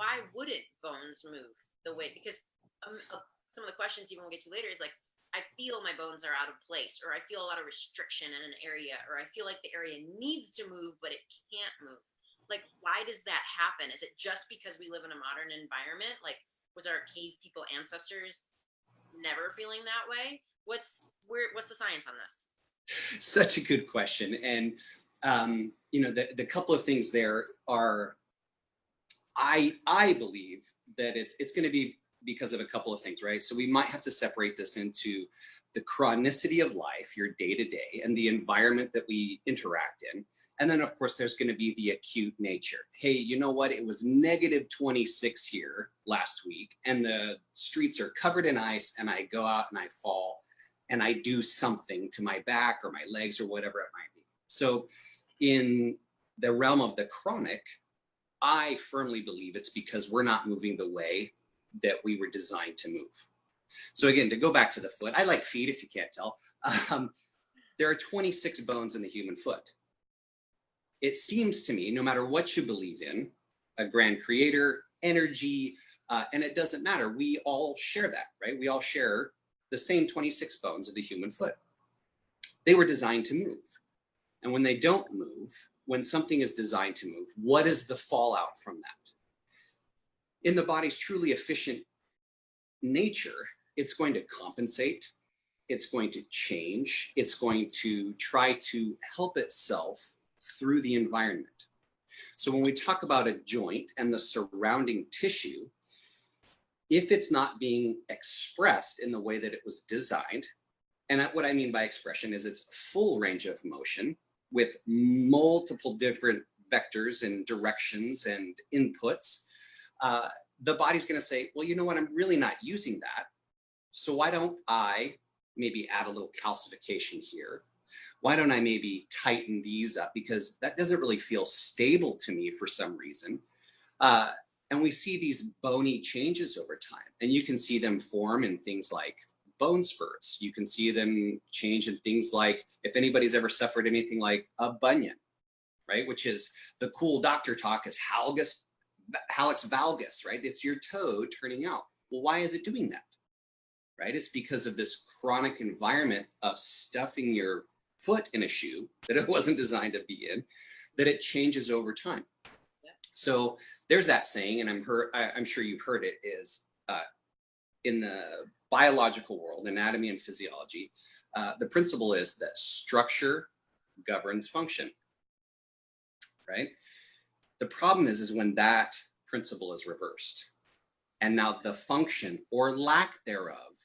why wouldn't bones move the way? Because some of the questions even we'll get to later is like, I feel my bones are out of place, or I feel a lot of restriction in an area, or I feel like the area needs to move, but it can't move. Like, why does that happen? Is it just because we live in a modern environment? Like, was our cave people ancestors never feeling that way? What's the science on this? Such a good question. And, you know, the couple of things there are, I believe that it's going to be because of a couple of things, right? So we might have to separate this into the chronicity of life, your day-to-day, and the environment that we interact in. And then of course, there's gonna be the acute nature. Hey, you know what? It was negative 26 here last week, and the streets are covered in ice, and I go out and I fall, and I do something to my back or my legs or whatever it might be. So in the realm of the chronic, I firmly believe it's because we're not moving the way that we were designed to move. So again, to go back to the foot, I like feet if you can't tell. There are 26 bones in the human foot. It seems to me, no matter what you believe in, a grand creator, energy, and it doesn't matter, we all share that, right? We all share the same 26 bones of the human foot. They were designed to move. And when they don't move, when something is designed to move, what is the fallout from that? In the body's truly efficient nature, it's going to compensate, it's going to change, it's going to try to help itself through the environment. So when we talk about a joint and the surrounding tissue, if it's not being expressed in the way that it was designed, and what I mean by expression is its full range of motion with multiple different vectors and directions and inputs, the body's going to say, well, you know what, I'm really not using that. So why don't I maybe add a little calcification here? Why don't I maybe tighten these up? Because that doesn't really feel stable to me for some reason. And we see these bony changes over time, and you can see them form in things like bone spurs. You can see them change in things like, if anybody's ever suffered anything like a bunion, right? Which is the cool doctor talk is Hallux Valgus, right? It's your toe turning out. Well, why is it doing that? Right? It's because of this chronic environment of stuffing your foot in a shoe that it wasn't designed to be in, that it changes over time. Yeah. So there's that saying, and I'm sure you've heard it, is in the biological world, anatomy and physiology, the principle is that structure governs function, right? The problem is when that principle is reversed, and now the function or lack thereof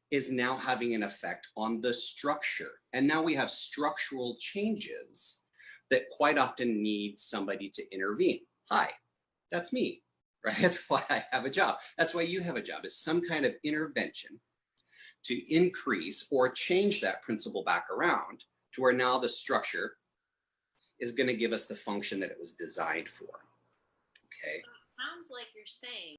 is now having an effect on the structure. And now we have structural changes that quite often need somebody to intervene. Hi, that's me, right? That's why I have a job. That's why you have a job, is some kind of intervention to increase or change that principle back around to where now the structure is going to give us the function that it was designed for. Okay. So it sounds like you're saying